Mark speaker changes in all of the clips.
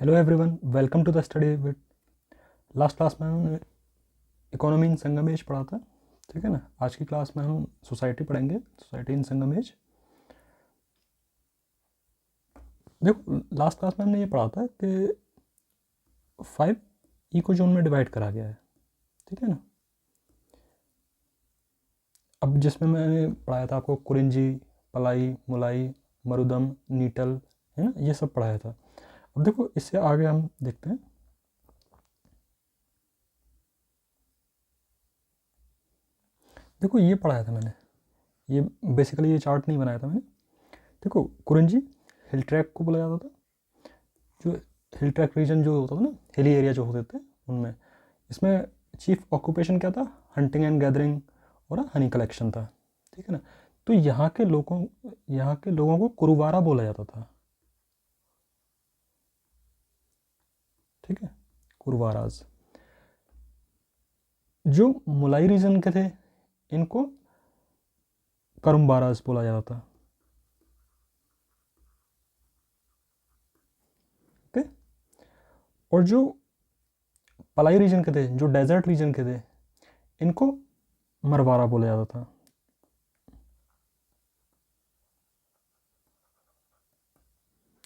Speaker 1: Hello everyone, welcome to the study with. Last class में हमने economy in Sangam as पढ़ा था, ठीक है ना। आज की क्लास में हम सोसाइटी पढ़ेंगे, सोसाइटी इन संगम एज। देखो, लास्ट क्लास में हमने ये पढ़ा था कि 5 इको जोन में डिवाइड करा गया है, ठीक है ना। अब जिसमें मैंने पढ़ाया था आपको कुरिंजी, पलाई, मुलाई, मरुदम, नीटल, है ना, ये सब पढ़ाया था। अब देखो, इससे आगे हम देखते हैं। देखो, ये पढ़ाया था मैंने, ये बेसिकली ये चार्ट नहीं बनाया था मैंने। देखो, कुरिंजी हिल ट्रैक को बोला जाता था। जो हिल ट्रैक रीजन जो होता था ना, हिली एरिया जो होते थे उनमें, इसमें चीफ ऑक्यूपेशन क्या था? हंटिंग एंड गैदरिंग और हनी कलेक्शन था, ठीक है ना। तो यहाँ के लोगों को कुरुवारा बोला जाता था, ठीक है, कुरुवाराज। जो मुलाई रीजन के थे, इनको करुम्बाराज बोला जाता था, ठीक है। और जो पलाई रीजन के थे, जो डेजर्ट रीजन के थे, इनको मरवारा बोला जाता था,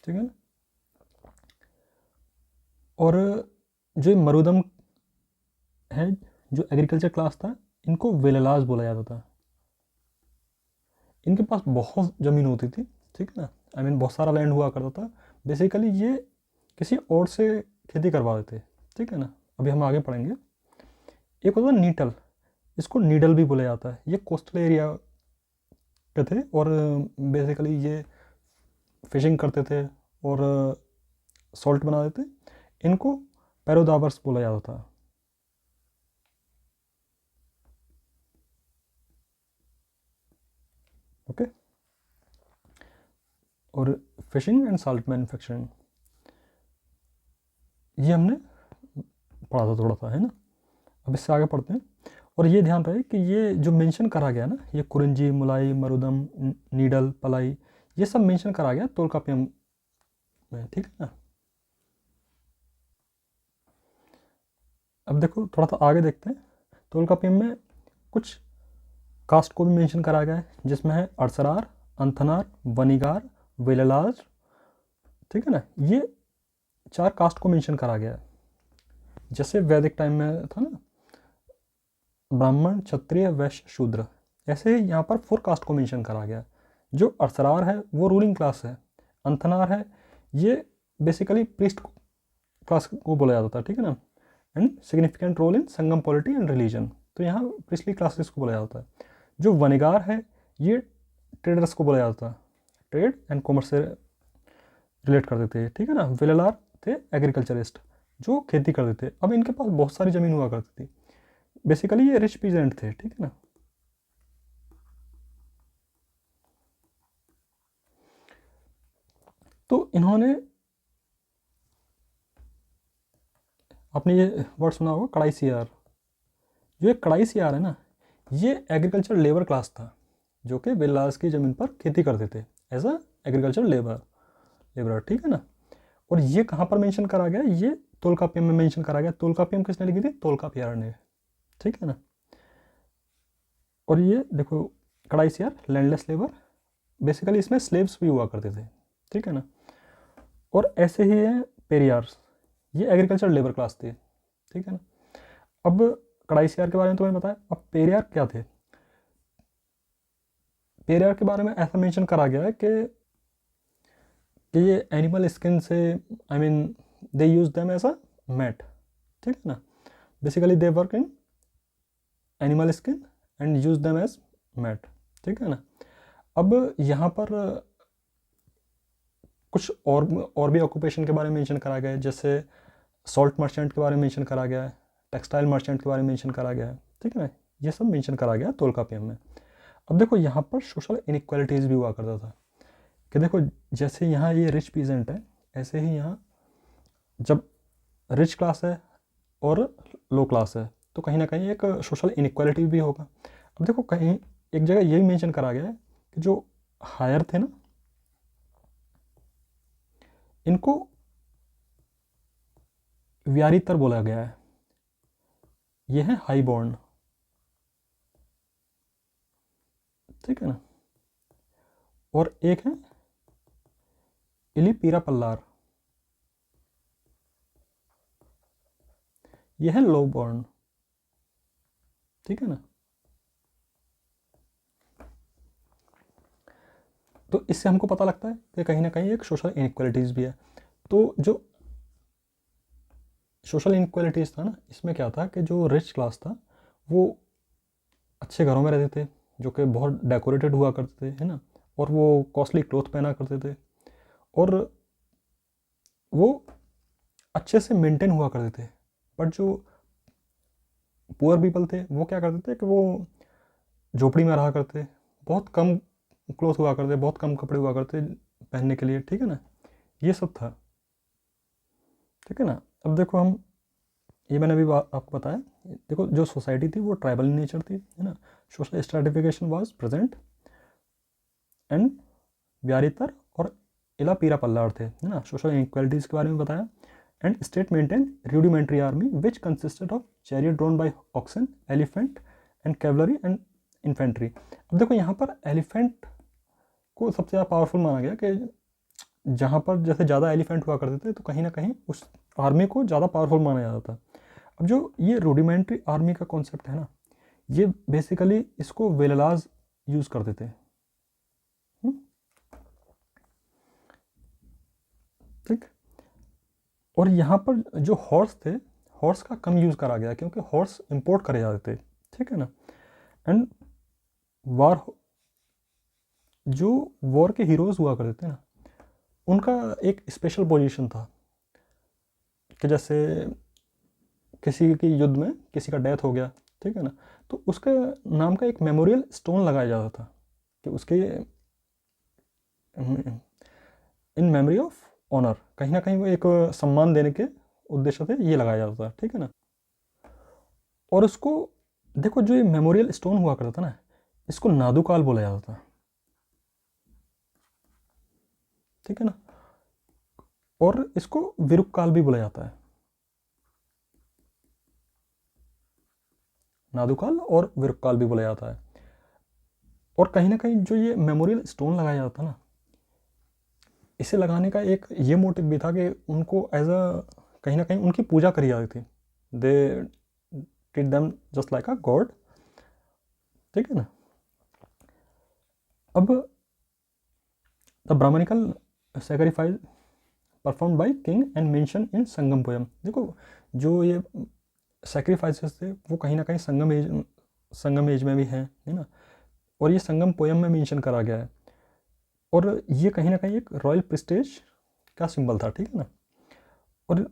Speaker 1: ठीक है ना। और जो मरुदम है, जो एग्रीकल्चर क्लास था, इनको वेललाज बोला जाता था। इनके पास बहुत ज़मीन होती थी, ठीक है ना। बहुत सारा लैंड हुआ करता था। बेसिकली ये किसी और से खेती करवा देते, ठीक है ना। अभी हम आगे पढ़ेंगे। एक होता है नीटल, इसको नीडल भी बोला जाता है। ये कोस्टल एरिया के थे और बेसिकली ये फिशिंग करते थे और सॉल्ट बनाते थे। इनको पैरोदावर्स बोला जाता था, ओके। और फिशिंग एंड साल्ट मैन्युफैक्चरिंग, ये हमने पढ़ा था थोड़ा सा, है ना। अब इससे आगे पढ़ते हैं। और ये ध्यान रहे कि ये जो मेंशन करा गया ना, ये कुरिंजी, मुलाई, मरुदम, नीडल, पलाई, ये सब मेंशन करा गया तोलकापियम में, ठीक है ना। अब देखो, थोड़ा सा आगे देखते हैं। तोलकापियम में कुछ कास्ट को भी मेंशन करा गया है, जिसमें है अरसरार, अंथनार, वनिगार, वेललाज, ठीक है ना। ये 4 कास्ट को मेंशन करा गया है। जैसे वैदिक टाइम में था ना, ब्राह्मण, क्षत्रिय, वैश्य, शूद्र, ऐसे ही यहाँ पर 4 कास्ट को मेंशन करा गया। जो अरसरार है वो रूलिंग क्लास है। अंथनार है, ये बेसिकली प्रीस्ट क्लास को बोला जाता था, ठीक है ना। And significant role in Sangam polity and religion, तो यहाँ प्रीस्टली क्लासेस को बोला जाता है। जो वनिगार है, ये ट्रेडर्स को बोला जाता था, ट्रेड एंड कॉमर्स से रिलेट करते थे, ठीक है ना। वेललार थे एग्रीकल्चरिस्ट, जो खेती करते थे। अब इनके पास बहुत सारी ज़मीन हुआ करती थी। बेसिकली ये रिच पीजेंट थे, ठीक है ना। तो इन्होंने, आपने ये वर्ड सुना होगा कड़ाई सियार। जो ये कड़ाई सियार है ना, ये एग्रीकल्चर लेबर क्लास था, जो कि वेल्लास की ज़मीन पर खेती करते थे एज अ एग्रीकल्चर लेबर, ठीक है ना। और ये कहाँ पर मेंशन करा गया? ये तोलकापियम में मेंशन करा गया। तोलकापियम किसने लिखी थी? तोलकापियर ने, ठीक है ना। और ये देखो, कड़ाई सियार लैंडलेस लेबर, बेसिकली इसमें स्लेव्स भी हुआ करते थे, ठीक है ना। और ऐसे ही है पेरियार्स, ये एग्रीकल्चर लेबर क्लास थे, ठीक है ना। अब कड़ाई सियार के बारे में तो मैंने बताया। अब पेरियार क्या थे? पेरियार के बारे में ऐसा मेंशन करा गया है कि ये एनिमल स्किन से, they use them as a mat, ठीक है ना। Basically they work in animal skin and use them as mat, ठीक है ना। अब यहाँ पर कुछ और भी ऑक्यूपेशन के बारे में मेंशन करा गया है। जैसे सॉल्ट मर्चेंट के बारे में मेंशन करा गया है, टेक्सटाइल मर्चेंट के बारे में मेंशन करा गया है, ठीक है ना। ये सब मेंशन करा गया तोलकापियम में। अब देखो, यहाँ पर सोशल इनइक्वालिटीज़ भी हुआ करता था कि देखो, जैसे यहाँ ये रिच पीजेंट है, ऐसे ही यहाँ जब रिच क्लास है और लो क्लास है, तो कहीं ना कहीं एक सोशल इनइक्वालिटी भी होगा। अब देखो, कहीं एक जगह ये भी मेंशन करा गया है कि जो हायर थे ना, इनको व्यारीतर बोला गया है, ये है हाई बॉर्न, ठीक है ना। और एक है इलिपीरा पल्लार, ये है लो बॉर्न, ठीक है ना। तो इससे हमको पता लगता है कि कहीं ना कहीं एक सोशल इनइक्वालिटीज़ भी है। तो जो सोशल इनइक्वालिटीज़ था ना, इसमें क्या था कि जो रिच क्लास था वो अच्छे घरों में रहते थे, जो कि बहुत डेकोरेटेड हुआ करते थे, है ना, और वो कॉस्टली क्लोथ पहना करते थे, और वो अच्छे से मेंटेन हुआ करते थे। बट जो पुअर पीपल थे वो क्या करते थे कि वो झोपड़ी में रहा करते, बहुत कम क्लोथ हुआ करते, बहुत कम कपड़े हुआ करते पहनने के लिए, ठीक है ना। ये सब था, ठीक है ना। अब देखो हम, ये मैंने अभी आपको बताया, देखो जो सोसाइटी थी वो ट्राइबल इन नेचर थी, है ना। Social stratification was present and व्यारीतर और इलापीरा पल्लार थे, है ना। सोशल इनइक्वालिटीज़ के बारे में बताया। And state maintain rudimentary army which consisted of chariot drawn by oxen, elephant and cavalry and infantry. अब देखो यहाँ पर एलिफेंट को सबसे ज़्यादा पावरफुल माना गया कि जहाँ पर जैसे ज़्यादा एलिफेंट हुआ करते थे तो कहीं ना कहीं उस आर्मी को ज़्यादा पावरफुल माना जाता था। अब जो ये रूडिमेंट्री आर्मी का कॉन्सेप्ट है ना, ये बेसिकली इसको वेललाज यूज़ करते थे, ठीक। और यहाँ पर जो हॉर्स थे, हॉर्स का कम यूज़ करा गया क्योंकि हॉर्स इंपोर्ट करे जाते थे, ठीक है ना। एंड वार, जो वॉर के हीरोज़ हुआ करते थे ना, उनका एक स्पेशल पोजीशन था कि जैसे किसी की युद्ध में किसी का डेथ हो गया, ठीक है ना, तो उसके नाम का एक मेमोरियल स्टोन लगाया जाता था कि उसके इन मेमोरी ऑफ ऑनर, कहीं ना कहीं वो एक सम्मान देने के उद्देश्य से ये लगाया जाता था, ठीक है ना। और उसको देखो, जो ये मेमोरियल स्टोन हुआ करता था ना, इसको नादुकाल बोला जाता था, ठीक है ना। और इसको विरुक्काल भी बोला जाता है, नादुकाल और विरुक्काल भी बोला जाता है। और कहीं ना कहीं जो ये मेमोरियल स्टोन लगाया जाता था ना, इसे लगाने का एक ये मोटिव भी था कि उनको एज अ, कहीं ना कहीं उनकी पूजा करी जाती थी, they treat them just like a god, ठीक है ना। अब the brahmanical sacrifice perform by king and mention in Sangam poem. देखो जो ये सेक्रीफाइसेस थे वो कहीं ना कहीं संगम एज में भी हैं, है ना, और ये संगम पोयम में मेंशन करा गया है। और ये कहीं ना कहीं एक रॉयल प्रेस्टेज का सिंबल था, ठीक है ना। और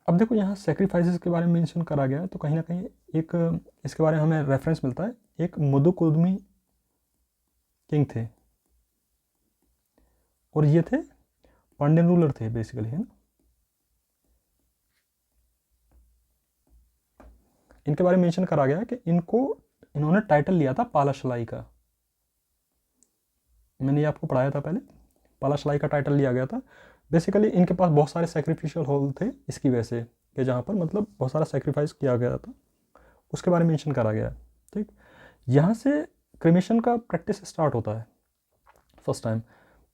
Speaker 1: अब देखो यहाँ सेक्रीफाइसेस के बारे में मेंशन करा गया है, तो कहीं ना कहीं एक इसके बारे में हमें रेफरेंस मिलता है, एक मुदुकुद्मी किंग थे, और ये थे पांड्यन रूलर थे बेसिकली, है ना। इनके बारे में मेंशन करा गया है कि इन्होंने टाइटल लिया था पालाशलाई का, मैंने ये आपको पढ़ाया था पहले, पालाशलाई का टाइटल लिया गया था। बेसिकली इनके पास बहुत सारे सेक्रीफिशियल हॉल थे इसकी वजह से, कि जहाँ पर मतलब बहुत सारा सेक्रीफाइस किया गया था, उसके बारे में मेंशन करा गया है, ठीक। यहाँ से क्रिमेशन का प्रैक्टिस स्टार्ट होता है फर्स्ट टाइम।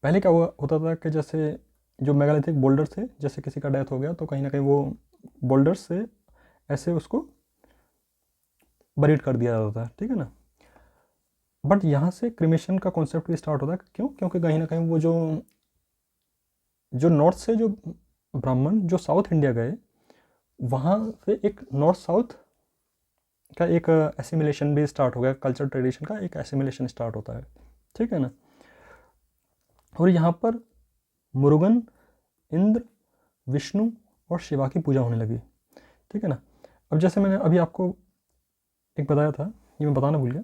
Speaker 1: पहले क्या हुआ होता था कि जैसे जो मेगालिथिक बोल्डर थे, जैसे किसी का डेथ हो गया तो कहीं ना कहीं वो बोल्डर से ऐसे उसको बरीड कर दिया जाता था, ठीक है ना। बट यहाँ से क्रिमेशन का कॉन्सेप्ट भी स्टार्ट होता है, क्यों? क्योंकि कहीं ना कहीं वो जो जो नॉर्थ से जो ब्राह्मण जो साउथ इंडिया गए, वहाँ से एक नॉर्थ साउथ का एक एसिमिलेशन भी स्टार्ट हो गया, कल्चर ट्रेडिशन का एक एसिमिलेशन स्टार्ट होता है, ठीक है ना। और यहाँ पर मुरुगन, इंद्र, विष्णु और शिवा की पूजा होने लगी, ठीक है ना। अब जैसे मैंने अभी आपको एक बताया था, ये मैं बताना भूल गया।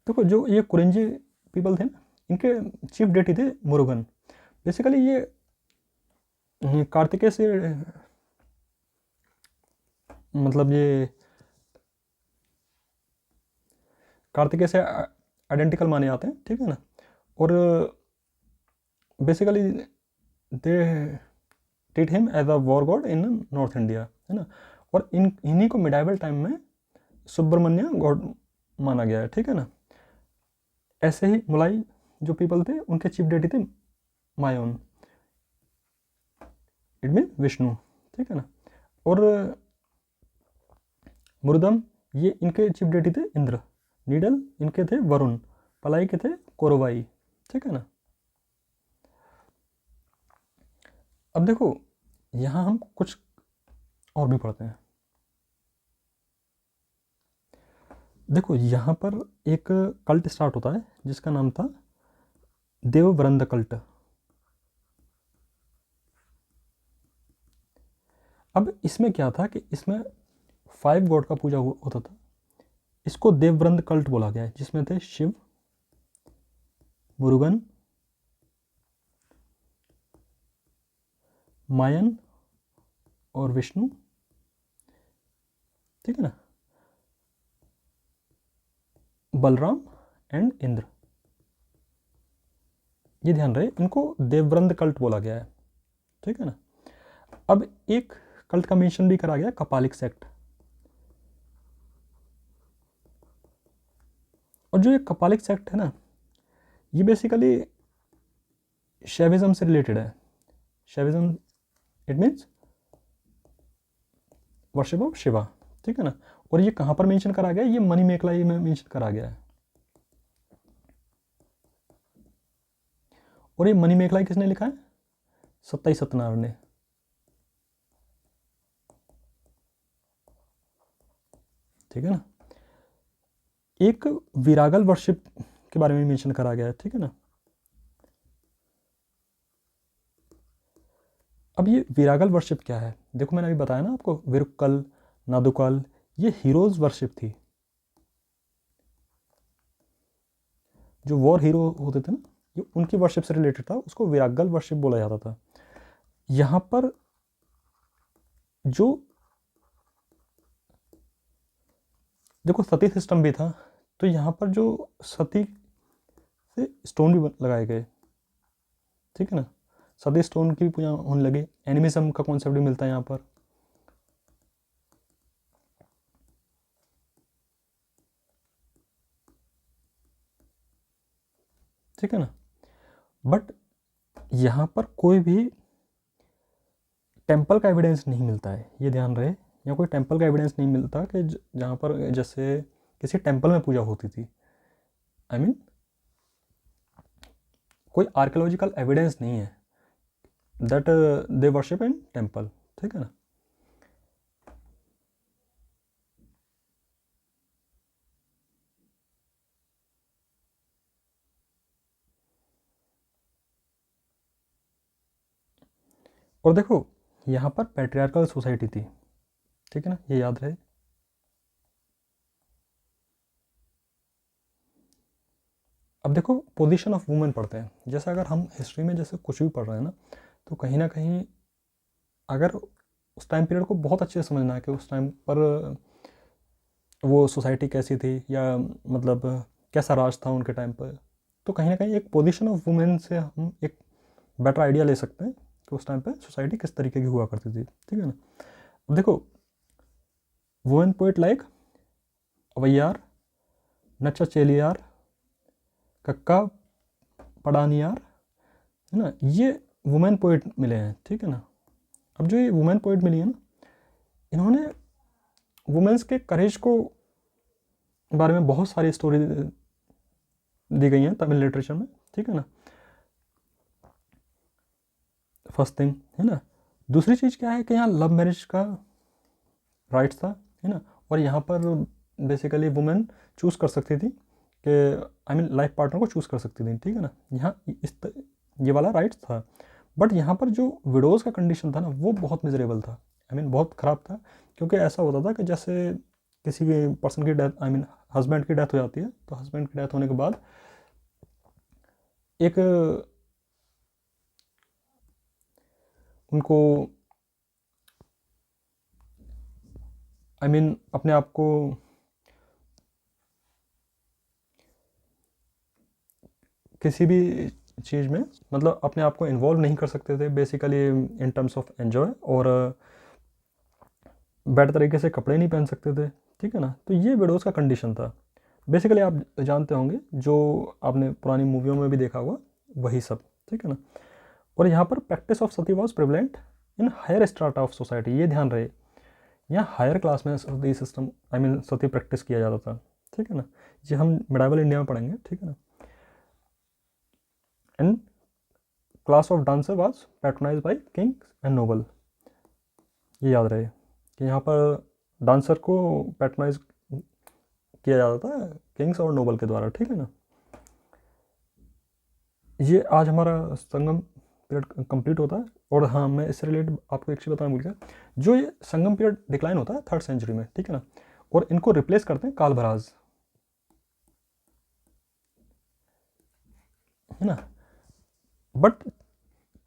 Speaker 1: देखो जो ये कुरिंजी पीपल थे ना, इनके चीफ डेटी थे मुरुगन। बेसिकली ये कार्तिकेय से मतलब ये कार्तिकेय से आइडेंटिकल माने जाते हैं, ठीक है ना। और basically they treat him as a war god in north India, है ना। और इन्हीं को मिडाइवल टाइम में सुब्रमण्य गॉड माना गया है, ठीक है ना। ऐसे ही मुलाई जो पीपल थे उनके चीफ डेटी थे मायोन, इट मीन विष्णु, ठीक है ना। और मुरुदम ये इनके चीफ डेटी थे इंद्र, नीडल इनके थे वरुण, पलाई के थे कोरवाई, ठीक है ना। अब देखो यहाँ हम कुछ और भी पढ़ते हैं। देखो यहाँ पर एक कल्ट स्टार्ट होता है जिसका नाम था देवव्रंद कल्ट। अब इसमें क्या था कि इसमें 5 गॉड का पूजा होता था। इसको देवव्रंद कल्ट बोला गया है, जिसमें थे शिव, मुरुगन, मायन और विष्णु, ठीक है ना, बलराम एंड इंद्र। ये ध्यान रहे, इनको देवव्रंद कल्ट बोला गया है, ठीक है ना। अब एक कल्ट का मेंशन भी करा गया, कपालिक सेक्ट। और जो ये कपालिक सेक्ट है ना, ये बेसिकली शैविज्म से रिलेटेड है। Shaivism it means worship of Shiva, ठीक है ना। और ये कहाँ पर मेंशन करा गया, ये मणिमेखलाई में मेंशन करा गया है। और ये मणिमेखलाई किसने लिखा है, सत्ताई सत्यनारायण ने। ठीक है ना। एक विरागल वर्शिप के बारे में मेंशन करा गया है, ठीक है ना। अब ये विरागल वर्शिप क्या है, देखो मैंने अभी बताया ना आपको, विरुक्कल, नादुकल, ये हीरोज वर्शिप थी। जो वॉर हीरो होते थे ना, ये उनकी वर्शिप से रिलेटेड था, उसको विरागल वर्शिप बोला जाता था। यहाँ पर जो देखो सती सिस्टम भी था, तो यहाँ पर जो सती से स्टोन भी लगाए गए, ठीक है ना। सती स्टोन की पूजा होने लगी। एनिमिज्म का कॉन्सेप्ट भी मिलता है यहाँ पर। ठीक है ना। बट यहाँ पर कोई भी टेम्पल का एविडेंस नहीं मिलता है, ये ध्यान रहे। यहाँ कोई टेम्पल का एविडेंस नहीं मिलता कि जहाँ पर जैसे किसी टेम्पल में पूजा होती थी। आई मीन कोई आर्कियोलॉजिकल एविडेंस नहीं है that they worship in temple, ठीक है ना। और देखो यहाँ पर पैट्रियार्कल सोसाइटी थी, ठीक है ना, ये याद रहे। अब देखो पोजीशन ऑफ वुमेन पढ़ते हैं। जैसे अगर हम हिस्ट्री में जैसे कुछ भी पढ़ रहे हैं ना, तो कहीं ना कहीं अगर उस टाइम पीरियड को बहुत अच्छे से समझना है कि उस टाइम पर वो सोसाइटी कैसी थी, या मतलब कैसा राज था उनके टाइम पर, तो कहीं ना कहीं एक पोजीशन ऑफ वुमेन से हम एक बेटर आइडिया ले सकते हैं कि उस टाइम पे सोसाइटी किस तरीके की हुआ करती थी, ठीक है ना। अब देखो वुमेन पोइट लाइक अवैयार, नच्चा चेलियार, कक्का पड़ानियार, है ना, ये वुमेन पोइट मिले हैं, ठीक है ना। अब जो ये वुमेन पोइट मिली है ना, इन्होंने वुमेन्स के करेज को बारे में बहुत सारी स्टोरी दी गई हैं तमिल लिटरेचर में, ठीक है ना। फर्स्ट थिंग, है ना। दूसरी चीज़ क्या है कि यहाँ लव मैरिज का राइट्स था, है ना। और यहाँ पर बेसिकली वुमेन चूज़ कर सकती थी कि आई मीन लाइफ पार्टनर को चूज़ कर सकती थी, ठीक है ना। यहाँ ये वाला राइट्स था। बट यहाँ पर जो विडोज़ का कंडीशन था ना, वो बहुत मिजरेबल था, आई मीन बहुत ख़राब था। क्योंकि ऐसा होता था कि जैसे किसी पर्सन की डेथ, आई मीन हस्बैंड की डेथ हो जाती है, तो हस्बैंड की डेथ होने के बाद एक उनको आई मीन अपने आप को किसी भी चीज़ में मतलब अपने आप को इन्वॉल्व नहीं कर सकते थे basically in terms of enjoy, और बेटर तरीके से कपड़े नहीं पहन सकते थे, ठीक है ना। तो ये विडोज़ का कंडीशन था बेसिकली। आप जानते होंगे, जो आपने पुरानी मूवियों में भी देखा होगा वही सब, ठीक है ना। और यहाँ पर practice of sati was prevalent in higher strata of society, ये ध्यान रहे, यहाँ हायर क्लास में सती सिस्टम सती प्रैक्टिस किया जाता था, ठीक है ना। ये हम मिडाइवल इंडिया में पढ़ेंगे, ठीक है ना। And class of dancer was patronize by kings and noble, ये याद रहे कि यहाँ पर डांसर को पैट्रोनाइज किया जाता था किंग्स और नोबल के द्वारा, ठीक है ना। ये आज हमारा संगम पीरियड कंप्लीट होता है। और हाँ, मैं इससे रिलेटेड आपको एक चीज़ बताना भूल गया, जो ये संगम पीरियड डिक्लाइन होता है 3rd सेंचुरी में, ठीक है ना, और इनको रिप्लेस करते हैं कालभराज, है ना। बट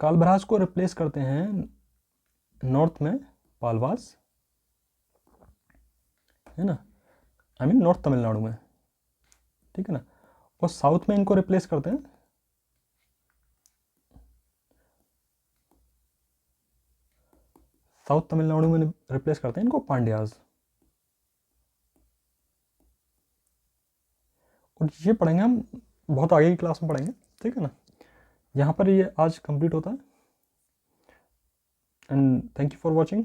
Speaker 1: कालभराज को रिप्लेस करते हैं नॉर्थ में पालवास, है ना, नॉर्थ तमिलनाडु में, ठीक है ना। और साउथ में इनको रिप्लेस करते हैं साउथ तमिलनाडु में रिप्लेस करते हैं इनको पांड्याज। और ये पढ़ेंगे हम बहुत आगे की क्लास में पढ़ेंगे, ठीक है ना। यहाँ पर ये आज कंप्लीट होता है। And thank you for watching.